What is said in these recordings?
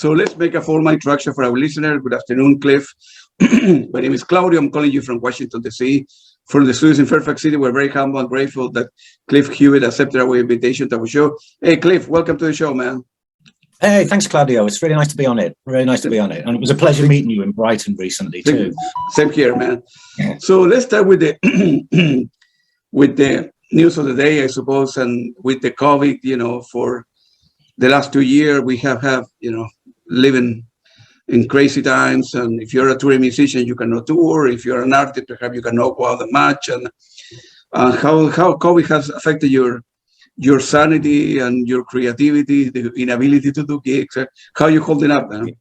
So let's make a formal introduction for our listener. Good afternoon, Cliff. My name is Claudio. I'm calling you from Washington, D.C. From the studios in Fairfax City. We're very humble and grateful that Cliff Hewitt accepted our invitation to our show. Hey, Cliff, welcome to the show, man. Hey, thanks, Claudio. It's really nice to be on it. Really nice to be on it. And it was a pleasure meeting you in Brighton recently, too. Same here, man. So let's start with the with the news of the day, I suppose, and with the COVID, for the last 2 years, we have had, living in crazy times. And if you're a touring musician, you cannot tour. If you're an artist, perhaps you cannot go out that much. And how COVID has affected your sanity and your creativity, the inability to do gigs. How are you holding up, man?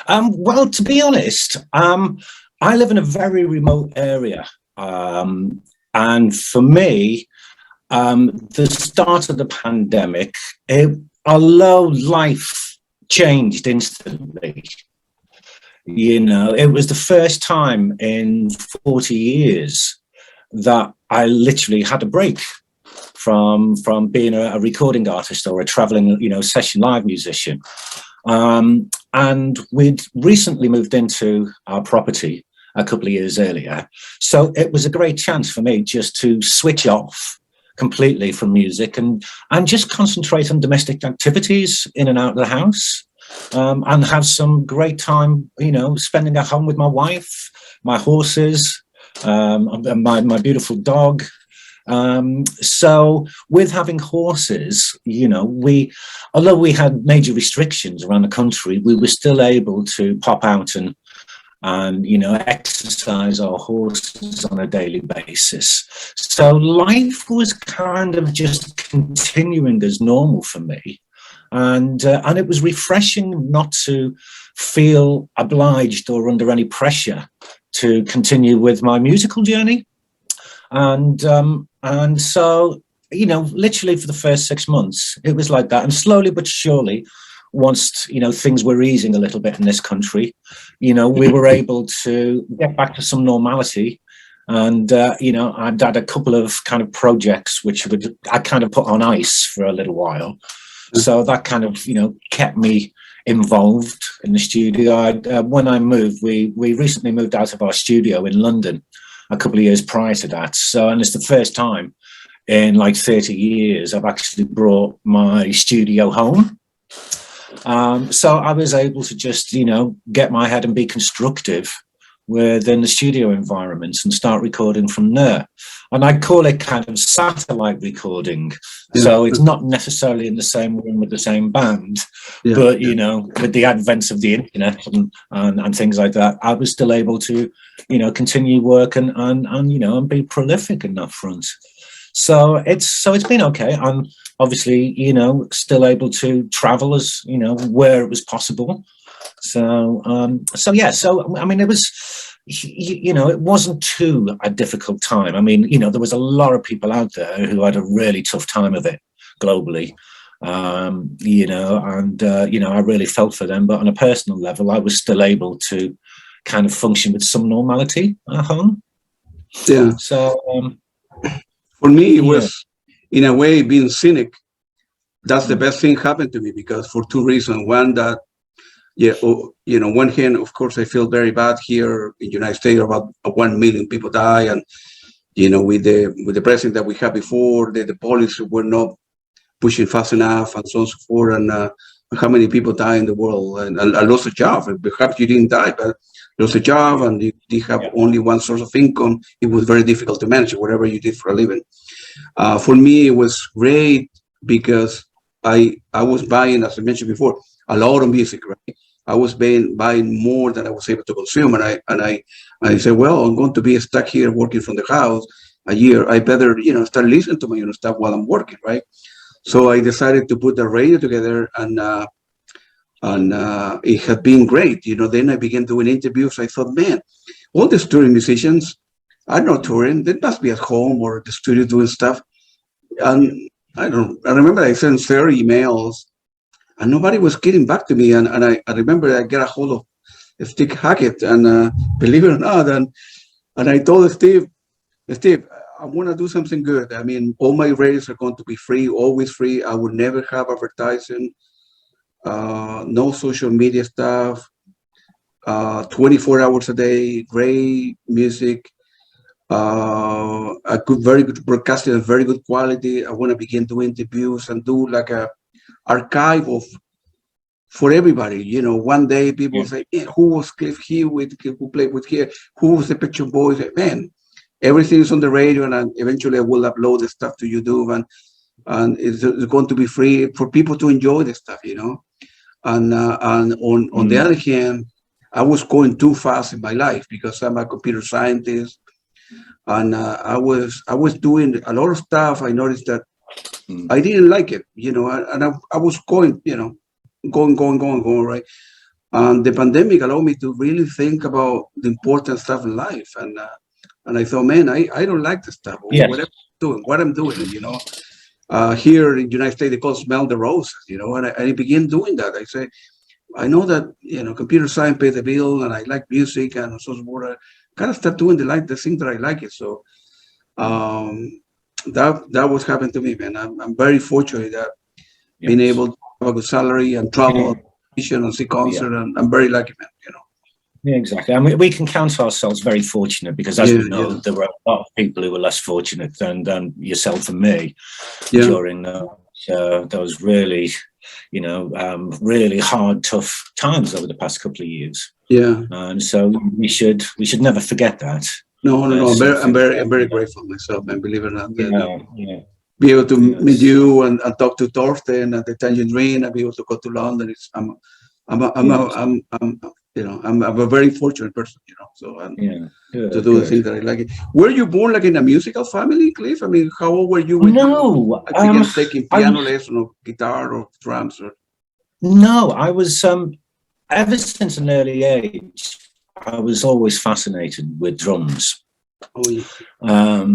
Well, to be honest, I live in a very remote area. And for me, the start of the pandemic, although life changed instantly, it was the first time in 40 years that I literally had a break from being a recording artist or a traveling, session live musician. And we'd recently moved into our property a couple of years earlier. So it was a great chance for me just to switch off completely from music and just concentrate on domestic activities in and out of the house, and have some great time, spending at home with my wife, my horses, and my beautiful dog. So with having horses, although we had major restrictions around the country, we were still able to pop out and exercise our horses on a daily basis. So life was kind of just continuing as normal for me. And it was refreshing not to feel obliged or under any pressure to continue with my musical journey. And so, literally for the first 6 months, it was like that. And slowly but surely, once, things were easing a little bit in this country, we were able to get back to some normality. And, I'd had a couple of kind of projects which I kind of put on ice for a little while. So that kind of, kept me involved in the studio. When I moved, we recently moved out of our studio in London a couple of years prior to that. So, and it's the first time in like 30 years I've actually brought my studio home. So I was able to just, get my head and be constructive within the studio environments and start recording from there. And I call it kind of satellite recording. Yeah. So it's not necessarily in the same room with the same band, but, with the advent of the internet and things like that, I was still able to, continue work and be prolific in that front. So it's been okay. I'm obviously, still able to travel as, where it was possible. So I mean, it was, it wasn't too a difficult time. I mean, there was a lot of people out there who had a really tough time of it globally, I really felt for them. But on a personal level, I was still able to kind of function with some normality at home. Yeah. So for me, it was, in a way, being cynic. That's the best thing happened to me, because for two reasons. One, that, one hand, of course, I feel very bad here in the United States. About 1 million people die, and with the president that we had before, the police were not pushing fast enough, and so on and so forth. And how many people die in the world, and I lost a job. And perhaps you didn't die, but lost a job, and you did have only one source of income. It was very difficult to manage whatever you did for a living. For me, it was great because I was buying, as I mentioned before, a lot of music, right? I was buying more than I was able to consume, and I said, well, I'm going to be stuck here working from the house a year. I better, start listening to my stuff while I'm working, right? So I decided to put the radio together, and it had been great. Then I began doing interviews. I thought, man, all these touring musicians are not touring. They must be at home or the studio doing stuff. And I remember I sent 30 emails, and nobody was getting back to me. And I remember I got a hold of Steve Hackett, and believe it or not, and I told Steve, I want to do something good. I mean, all my radios are going to be free, always free. I would never have advertising. no social media stuff, 24 hours a day, great music, a good, very good broadcasting, and very good quality. I want to begin doing interviews and do like a archive of for everybody. You know, one day people say, "Man, who was Cliff Hewitt? Who played with here? Who was the Picture Boys?" Man, everything is on the radio, and eventually I will upload the stuff to YouTube, and it's going to be free for people to enjoy the stuff. You know, and on the other hand, I was going too fast in my life because I'm a computer scientist, and I was doing a lot of stuff. I noticed that I didn't like it, you know, and I was going, you know, going, right? And the pandemic allowed me to really think about the important stuff in life, and I thought, man, I don't like this stuff. What I'm doing, you know. Here in the United States, they call smell the roses, you know, and I began doing that. I say, I know that, you know, computer science pays the bill, and I like music and so forth. I kind of start doing the things that I like it. So that was happened to me, man. I'm very fortunate that being able to have a good salary and travel and see concert, and I'm very lucky, man, you know. Yeah, exactly. And we can count ourselves very fortunate because, as we know, there were a lot of people who were less fortunate than yourself and me during those really, you know, really hard, tough times over the past couple of years. Yeah. And so we should never forget that. No. I'm very grateful myself, man. Believe it or not. Be able to meet you and talk to Thorsten at the Tangerine Dream, and be able to go to London. I'm a very fortunate person, you know. So to do the things that I like. Were you born like in a musical family, Cliff? I mean, how old were you when you began taking piano lesson or guitar or drums? Or? No, I was ever since an early age. I was always fascinated with drums. Oh, yeah.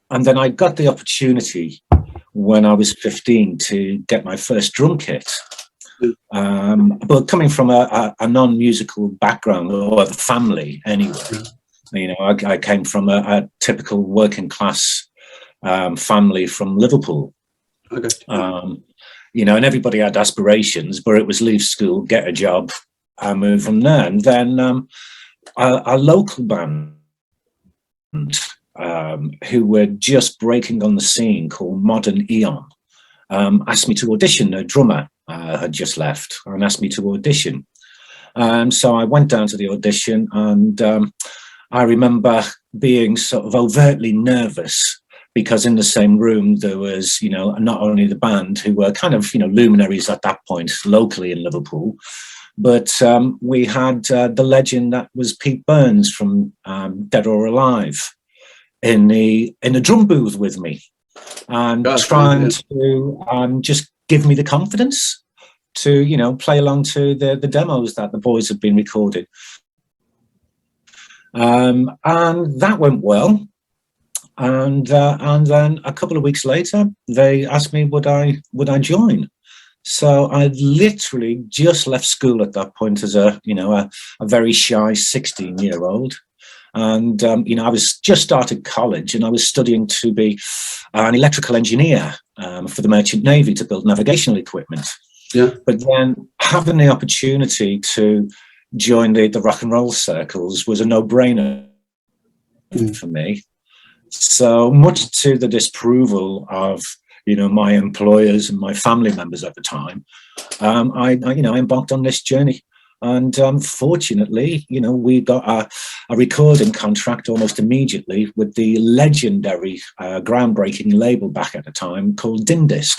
And then I got the opportunity when I was 15 to get my first drum kit. But coming from a non-musical background or a family anyway, you know, I came from a typical working class family from Liverpool. Okay. You know, and everybody had aspirations, but it was leave school, get a job, and move from there. And then a local band who were just breaking on the scene called Modern Eon asked me to audition. A drummer had just left and asked me to audition. So I went down to the audition, and I remember being sort of overtly nervous because in the same room there was, you know, not only the band who were kind of, you know, luminaries at that point locally in Liverpool, but we had the legend that was Pete Burns from Dead or Alive in the drum booth with me, and trying to just give me the confidence to, you know, play along to the demos that the boys had been recording. And that went well. And then a couple of weeks later, they asked me would I join. So I literally just left school at that point as a very shy 16-year-old. And, you know, I was just started college, and I was studying to be an electrical engineer for the Merchant Navy to build navigational equipment. Yeah. But then having the opportunity to join the rock and roll circles was a no-brainer for me. So much to the disapproval of, you know, my employers and my family members at the time, I embarked on this journey. And fortunately, you know, we got a recording contract almost immediately with the legendary, groundbreaking label back at the time called Din Disc,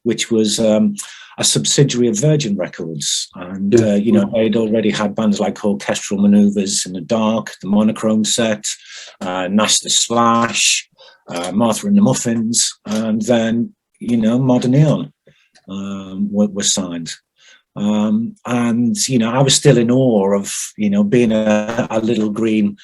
which was a subsidiary of Virgin Records. And, you know, they'd already had bands like Orchestral Manoeuvres in the Dark, the Monochrome Set, Nash the Slash, Martha and the Muffins, and then, you know, Modern Eon were signed. And, you know, I was still in awe of, you know, being a little green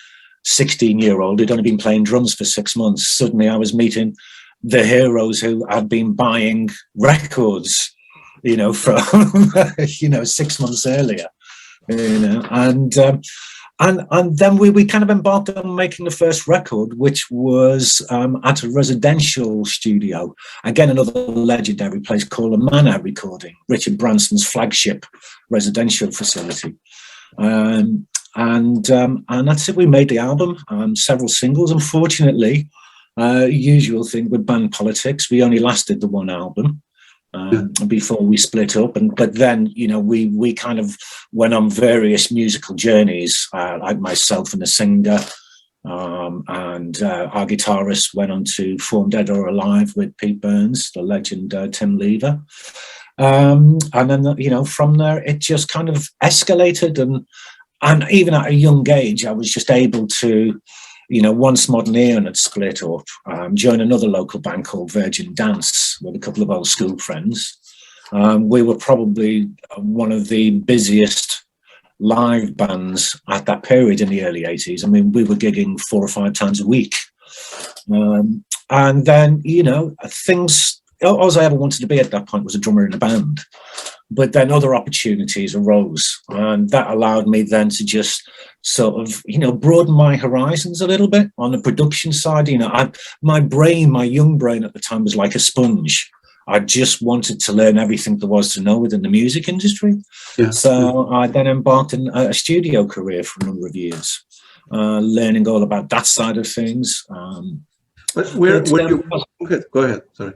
16-year-old who'd only been playing drums for 6 months. Suddenly I was meeting the heroes who had been buying records, you know, from, you know, 6 months earlier, you know, and And then we kind of embarked on making the first record, which was at a residential studio. Again, another legendary place called a Manor Recording, Richard Branson's flagship residential facility. And that's it. We made the album, several singles. Unfortunately, usual thing with band politics, we only lasted the one album. Before we split up, but then we kind of went on various musical journeys, like myself and the singer, and our guitarist went on to form Dead or Alive with Pete Burns, the legend Tim Lever, and then from there it just kind of escalated, and even at a young age I was just able to, once Modern Eon had split up, join another local band called Virgin Dance with a couple of old school friends. We were probably one of the busiest live bands at that period in the early 80s. I mean, we were gigging 4 or 5 times a week. And then, things, all I ever wanted to be at that point was a drummer in a band. But then other opportunities arose, and that allowed me then to just sort of, broaden my horizons a little bit on the production side. My young brain at the time was like a sponge. I just wanted to learn everything there was to know within the music industry. Yeah. So I then embarked on a studio career for a number of years, learning all about that side of things. Go ahead. Sorry.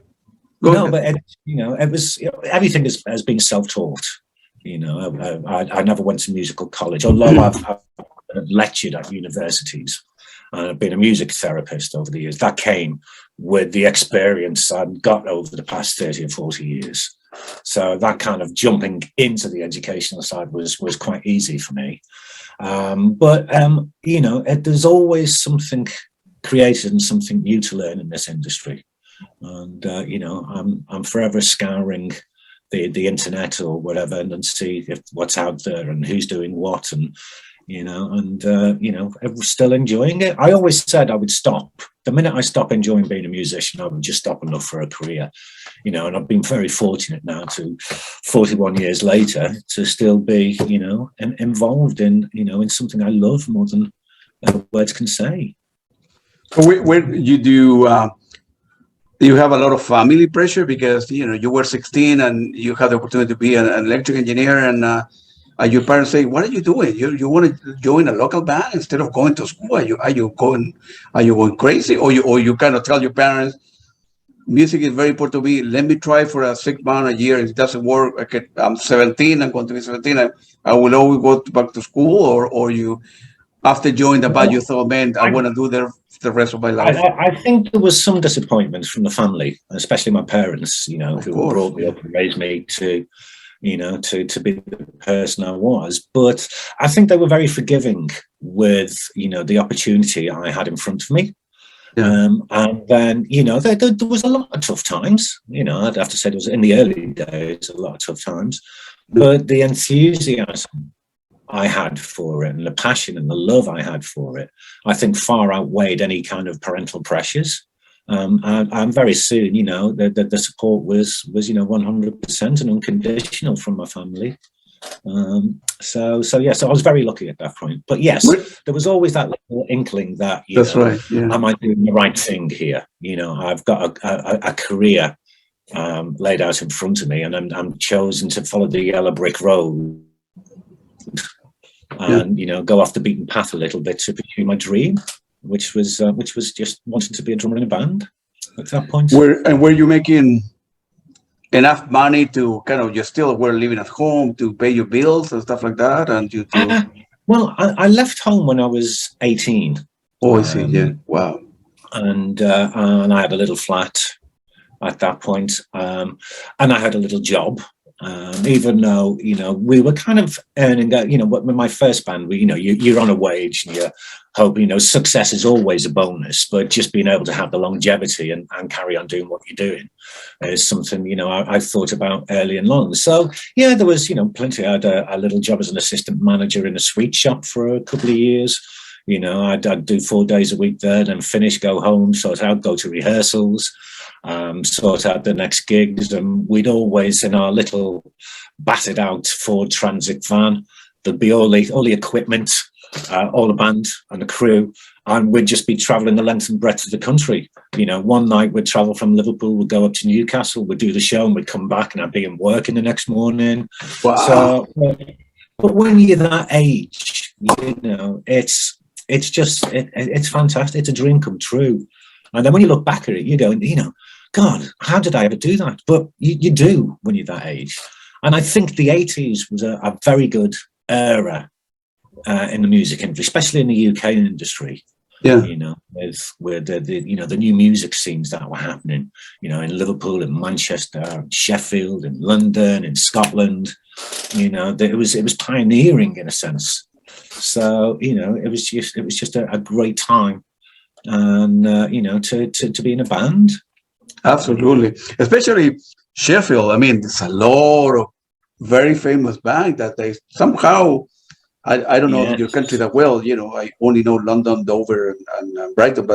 But it was everything has been self-taught. I never went to musical college, although I've lectured at universities and I've been a music therapist over the years. That came with the experience I've got over the past 30 or 40 years. So that kind of jumping into the educational side was quite easy for me. There's always something created and something new to learn in this industry. And I'm forever scouring the internet or whatever and see what's out there and who's doing what, and I was still enjoying it. I always said I would stop the minute I stop enjoying being a musician. I would just stop and look for a career, and I've been very fortunate now to 41 years later to still be involved in in something I love more than words can say. So where you do you have a lot of family pressure because you were 16 and you had the opportunity to be an electric engineer, and your parents say, "What are you doing? You want to join a local band instead of going to school? Are you going crazy?" Or you kind of tell your parents, "Music is very important to me. Let me try for a 6 month, a year. If it doesn't work, I'm 17. I'm going to be 17. I will always go back to school." Or you, after joining the band, you thought, "Man, I want to do the rest of my life." I think there was some disappointment from the family, especially my parents, who brought me up and raised me to be the person I was. But I think they were very forgiving with, the opportunity I had in front of me. Yeah. And then, there was a lot of tough times. I'd have to say there was, in the early days, a lot of tough times. But the enthusiasm I had for it and the passion and the love I had for it, I think far outweighed any kind of parental pressures. And very soon, the support was 100% and unconditional from my family. So I was very lucky at that point. But yes, there was always that little inkling that that's right. Yeah. Am I doing the right thing here? I've got a career laid out in front of me, and I'm chosen to follow the yellow brick road and go off the beaten path a little bit to pursue my dream, which was just wanting to be a drummer in a band at that point. Were you making enough money to kind of, you still were living at home to pay your bills and stuff like that? And well, I left home when I was 18. Oh, I see. Yeah. Wow. And I had a little flat at that point, and I had a little job. Even though we were kind of earning, with my first band, you're on a wage and you hope success is always a bonus, but just being able to have the longevity and carry on doing what you're doing is something I thought about early and long. So yeah, there was plenty. I had a little job as an assistant manager in a sweet shop for a couple of years. I'd do 4 days a week there, then finish, go home, sort out, go to rehearsals, sort out the next gigs. And we'd always, in our little battered out Ford Transit van, there'd be all the equipment all the band and the crew, and we'd just be traveling the length and breadth of the country. You know, one night we'd travel from Liverpool, we'd go up to Newcastle, we'd do the show, and we'd come back, and I'd be in working the next morning. Wow. So, but when you're that age, you know, it's fantastic. It's a dream come true. And then when you look back at it, you go, you know, God, how did I ever do that? But you do when you're that age. And I think the 80s was a very good era in the music industry, especially in the UK industry. Yeah. You know, with the you know, the new music scenes that were happening, you know, in Liverpool, in Manchester, Sheffield, in London, in Scotland. You know, it was pioneering in a sense. So, you know, it was just a great time, and you know, to be in a band. Absolutely, especially Sheffield. I mean, there's a lot of very famous bands that they somehow. I don't know your country that well. You know, I only know London, Dover, and Brighton,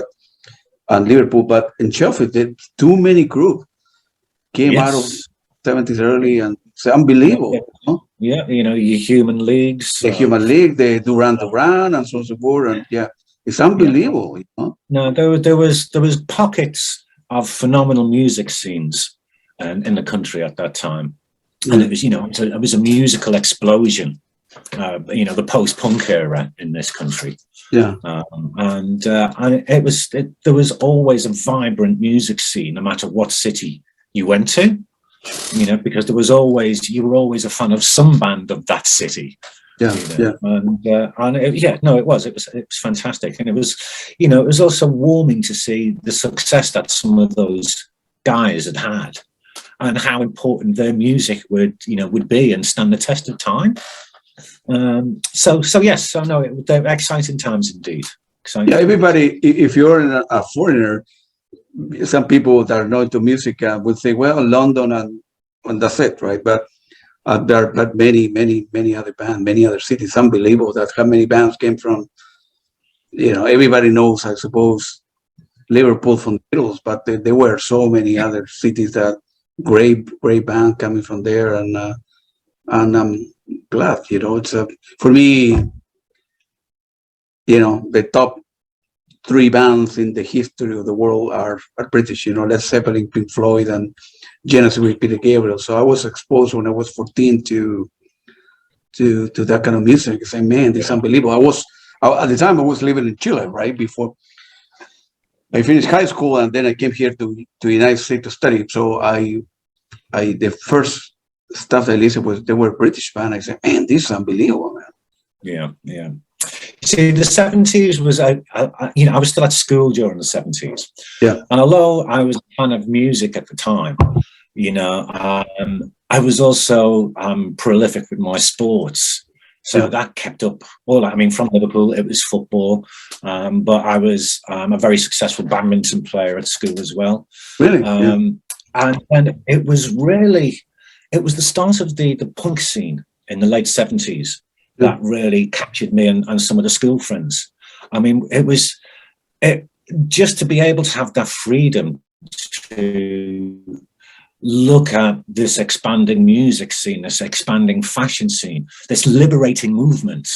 and Liverpool. But in Sheffield, too many groups came out of 70s early, and it's unbelievable. Yeah. Huh? Yeah, you know, your Human Leagues, the Human League, the Duran Duran, and so on and so forth, and yeah, it's unbelievable. You know? No, there was pockets of phenomenal music scenes in the country at that time, and it was, you know, it was a musical explosion. You know, the post-punk era in this country. Yeah, and there was always a vibrant music scene, no matter what city you went to. You know, because you were always a fan of some band of that city. Yeah, you know? It was fantastic, and it was, you know, it was also warming to see the success that some of those guys had, and how important their music would be and stand the test of time. So yes, I know they're exciting times indeed. Exciting. Yeah, everybody, if you're a foreigner, some people that are not into music would say, well, London and that's it, right? But there are many other bands, many other cities. Unbelievable that how many bands came from, you know, everybody knows, I suppose, Liverpool from the Beatles, but there were so many other cities that great band coming from there, and I'm glad, you know, it's for me, you know, the top 3 bands in the history of the world are British, you know, Led Zeppelin, Pink Floyd, and Genesis with Peter Gabriel. So I was exposed when I was 14 to that kind of music. Saying, man, this is unbelievable. At the time I was living in Chile, right before I finished high school, and then I came here to the United States to study. So the first stuff I listened was they were British band. I said, man, this is unbelievable, man. Yeah. See, the 70s was, you know, I was still at school during the 70s. Yeah. And although I was a fan of music at the time, you know, I was also prolific with my sports. So that kept up. Well, I mean, from Liverpool, it was football. But I was a very successful badminton player at school as well. Really? And it was the start of the punk scene in the late 70s. That really captured me and some of the school friends. I mean, it was just to be able to have that freedom to look at this expanding music scene, this expanding fashion scene, this liberating movement.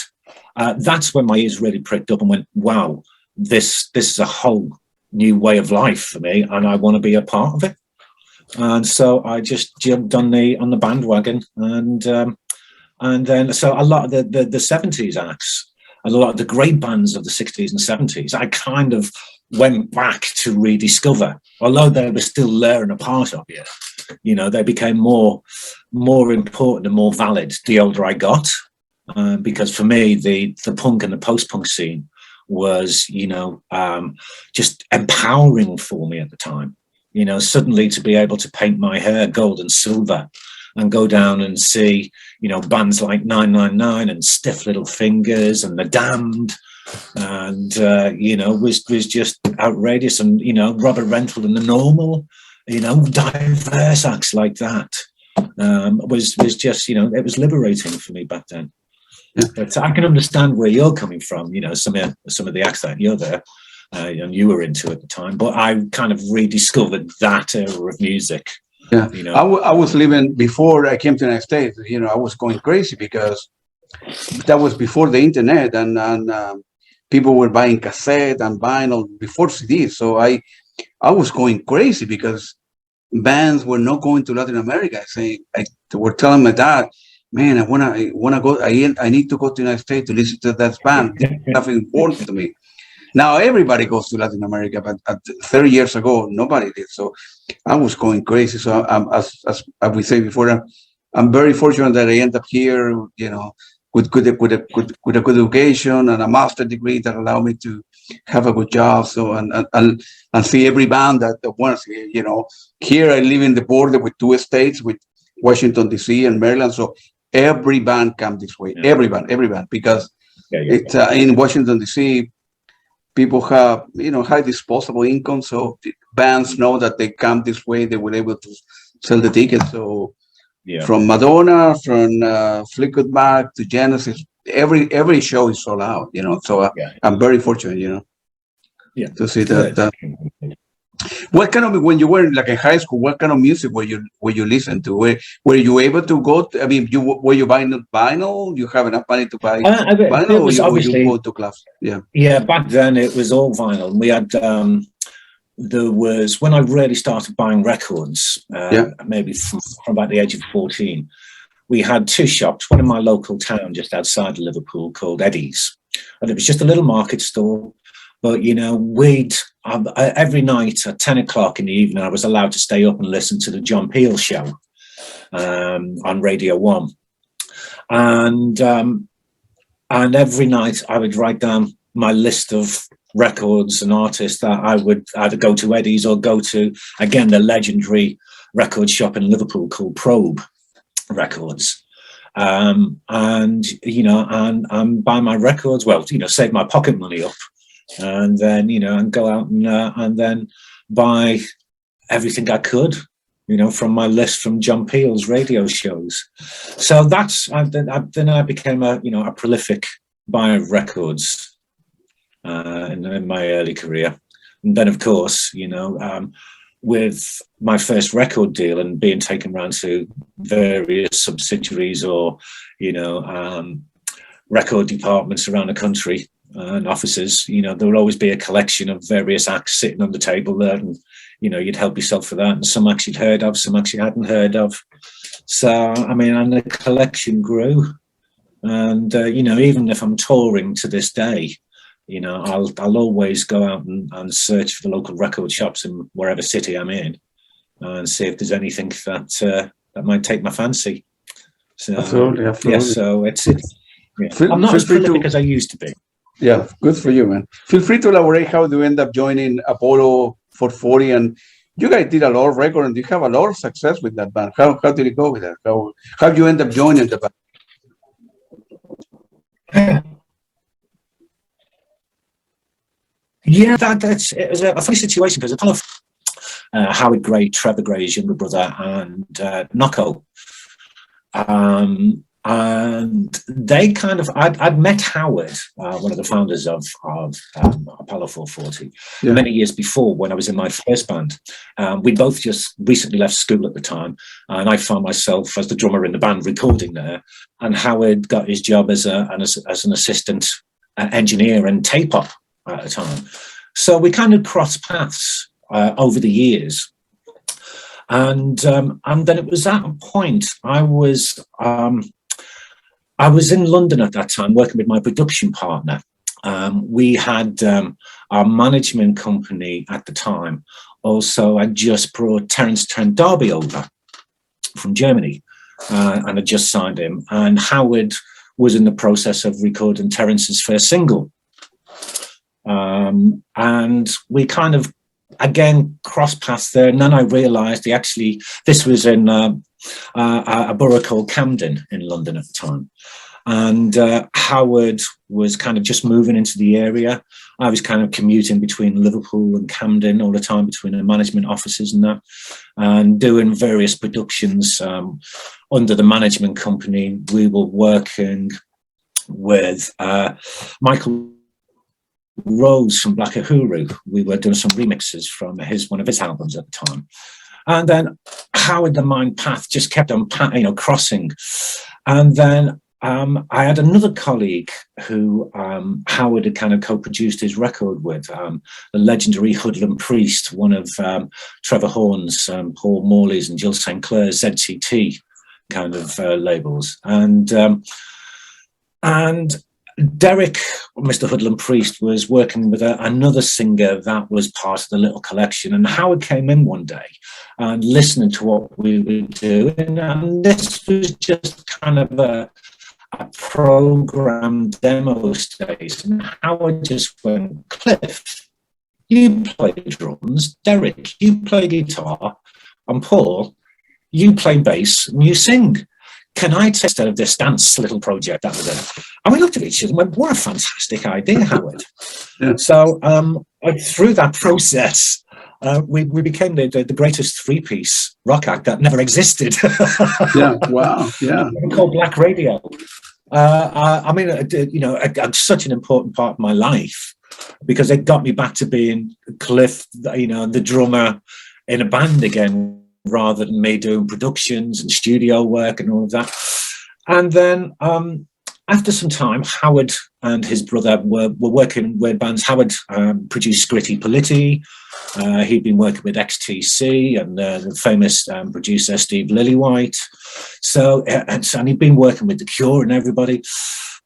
That's when my ears really pricked up and went, wow, this is a whole new way of life for me, and I want to be a part of it. And so I just jumped on the bandwagon, and then, so a lot of the 70s acts, and a lot of the great bands of the 60s and 70s, I kind of went back to rediscover, although they were still there and a part of it. You know, they became more important and more valid the older I got, because for me, the punk and the post-punk scene was, you know, just empowering for me at the time. You know, suddenly to be able to paint my hair gold and silver and go down and see, you know, bands like 999 and Stiff Little Fingers and The Damned, and you know, was just outrageous. And, you know, Robert Rental and The Normal, you know, diverse acts like that, was just, you know, it was liberating for me back then. But I can understand where you're coming from, you know, some of the acts that you're there and you were into at the time, but I kind of rediscovered that era of music. Yeah, you know, I was living before I came to the United States. You know, I was going crazy because that was before the internet, and people were buying cassette and vinyl before CDs. So I was going crazy because bands were not going to Latin America. They were telling my dad, "Man, I wanna go. I need to go to the United States to listen to that band. It's nothing important to me." Now everybody goes to Latin America, but 30 years ago, nobody did. So I was going crazy. So as we say before, I'm very fortunate that I end up here, you know, with a good education and a master degree that allow me to have a good job. So and see every band that wants, you know, here I live in the border with 2 states, with Washington D.C. and Maryland. So every band comes this way, every band, because it's in Washington D.C. people have, you know, high disposable income, so bands know that they come this way, they will able to sell the tickets. So from Madonna, from Fleetwood Mac to Genesis, every show is sold out, you know. So I'm very fortunate, you know, to see that. What kind of, when you were like in high school, what kind of music were you listen to? Were you able to go? I mean, were you buying vinyl? You have enough money to buy vinyl, or you go to clubs? Yeah. Back then it was all vinyl. We had there was, when I really started buying records, maybe from about the age of 14. We had 2 shops, one in my local town just outside of Liverpool called Eddie's, and it was just a little market store. But, you know, every night at 10 o'clock in the evening, I was allowed to stay up and listen to the John Peel show on Radio 1. And every night I would write down my list of records and artists that I would either go to Eddie's or go to, again, the legendary record shop in Liverpool called Probe Records. And, you know, and buy my records, well, you know, save my pocket money up. And then, you know, and go out and then buy everything I could, you know, from my list from John Peel's radio shows. So then I became a prolific buyer of records in my early career. And then, of course, you know, with my first record deal and being taken around to various subsidiaries or, you know, record departments around the country, and offices, you know, there would always be a collection of various acts sitting on the table there, and, you know, you'd help yourself for that. And some acts you'd heard of, some acts you hadn't heard of. So, I mean, and the collection grew. And, you know, even if I'm touring to this day, you know, I'll always go out and search for the local record shops in wherever city I'm in and see if there's anything that might take my fancy. So, absolutely. Yeah, so it's I'm not as prolific as I used to be. Yeah, good for you, man. Feel free to elaborate how you end up joining Apollo 440, and you guys did a lot of records, and you have a lot of success with that band. How did it go with that? How you end up joining the band? Yeah, it was a funny situation because Apollo, Howard Gray, Trevor Gray's younger brother, and Nocco. And they kind of, I'd met Howard, one of the founders of Apollo 440, many years before when I was in my first band. We both just recently left school at the time, and I found myself as the drummer in the band recording there. And Howard got his job as an assistant engineer and tape op at the time. So we kind of crossed paths over the years. And then it was at a point I was in London at that time working with my production partner. We had our management company at the time. Also, I just brought Terence Trent D'Arby over from Germany and had just signed him. And Howard was in the process of recording Terence's first single. And we kind of, again, crossed paths there. And then I realised this was in a borough called Camden in London at the time. And Howard was kind of just moving into the area. I was kind of commuting between Liverpool and Camden all the time, between the management offices and that, and doing various productions under the management company. We were working with Michael Rose from Black Uhuru. We were doing some remixes from one of his albums at the time. And then Howard, the Mind path just kept on, crossing. And then I had another colleague who Howard had kind of co-produced his record with, the legendary Hoodlum Priest, one of Trevor Horn's, Paul Morley's and Jill St. Clair's ZTT kind of labels. And Derek, Mr. Hoodlum Priest, was working with another singer that was part of the little collection. And Howard came in one day and listening to what we were doing. And this was just kind of a program demo stage. And Howard just went, Cliff, you play drums. Derek, you play guitar. And Paul, you play bass and you sing. Can I take instead of this dance little project that was it? And we looked at each other and went, what a fantastic idea, Howard. Yeah. So through that process, we became the greatest three-piece rock act that never existed. Yeah, wow, yeah. Called Black Radio. I mean, it's such an important part of my life because it got me back to being Cliff, the drummer in a band again, rather than me doing productions and studio work and all of that. And then after some time, Howard and his brother were working with bands. Howard produced Scritti Politti. He'd been working with XTC and the famous producer Steve Lillywhite. So, and he'd been working with The Cure and everybody.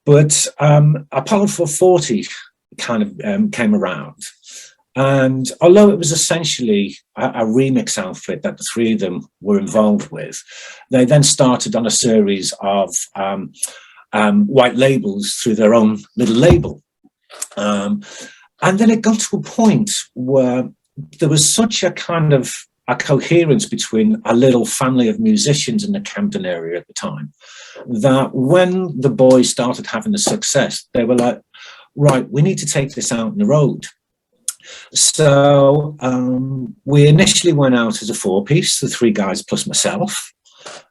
But Apollo 440 kind of came around. And although it was essentially a remix outfit that the three of them were involved with, they then started on a series of white labels through their own little label. And then it got to a point where there was such a kind of a coherence between a little family of musicians in the Camden area at the time, that when the boys started having the success, they were like, right, we need to take this out on the road. So we initially went out as a four-piece, the three guys plus myself,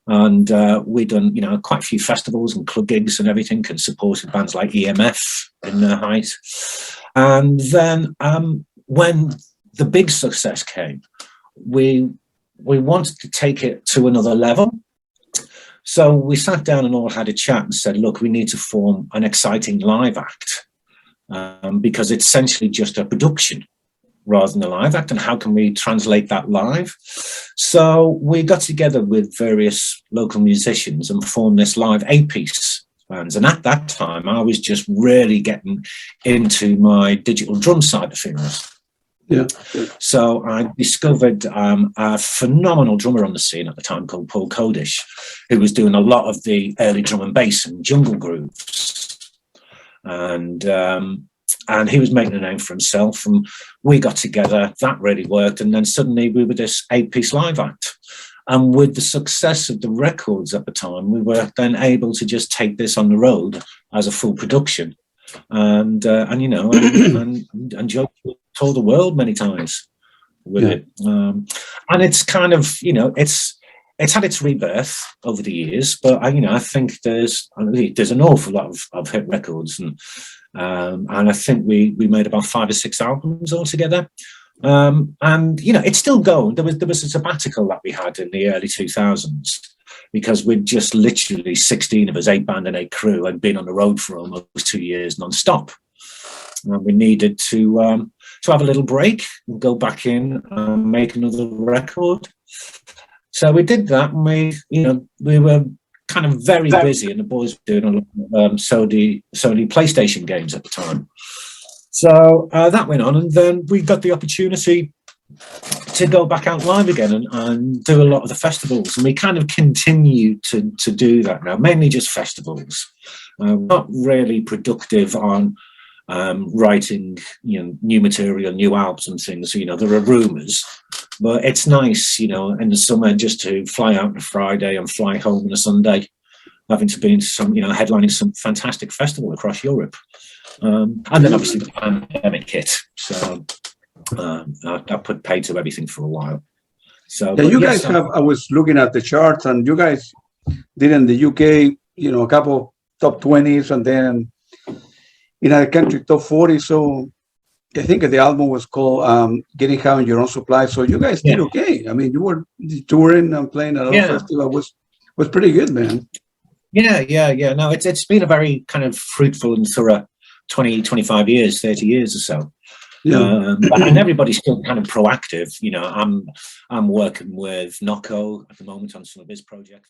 and we'd done, quite a few festivals and club gigs and everything, and supported bands like EMF in their height. And then when the big success came, we wanted to take it to another level. So we sat down and all had a chat and said, look, we need to form an exciting live act. Because it's essentially just a production rather than a live act, and how can we translate that live? So we got together with various local musicians and formed this live 8-piece bands. And at that time, I was just really getting into my digital drum side of things. Yeah. So I discovered a phenomenal drummer on the scene at the time called Paul Kodish, who was doing a lot of the early drum and bass and jungle grooves. And he was making a name for himself, and we got together. That really worked, and then suddenly we were this 8-piece live act. And with the success of the records at the time, we were then able to just take this on the road as a full production, and Joe told the world many times with it. And it's kind of it's had its rebirth over the years, but I think there's an awful lot of hit records, and I think we made about 5 or 6 albums altogether. And it's still going. There was a sabbatical that we had in the early 2000s because we'd just literally 16 of us, 8 band and 8 crew, had been on the road for almost 2 years non-stop. And we needed to have a little break and go back in and make another record. So we did that, and we were kind of very busy, and the boys were doing a lot of Sony PlayStation games at the time. So that went on, and then we got the opportunity to go back out live again and do a lot of the festivals, and we kind of continue to do that now, mainly just festivals. Not really productive on writing new material, new albums and things. There are rumours. But it's nice, in the summer, just to fly out on a Friday and fly home on a Sunday, having to be in some, headlining some fantastic festival across Europe. And then obviously the pandemic hit. So I put paid to everything for a while. So you guys have, I was looking at the charts, and you guys did in the UK, a couple top 20s, and then in other country top 40. So I think the album was called Getting High on Your Own Supply. So you guys did okay. I mean, you were touring and playing at a festival. Was pretty good, man. Yeah. No, it's been a very kind of fruitful and thorough 20, 25 years, 30 years or so. Yeah. And everybody's still kind of proactive. You know, I'm working with Nocco at the moment on some of his projects.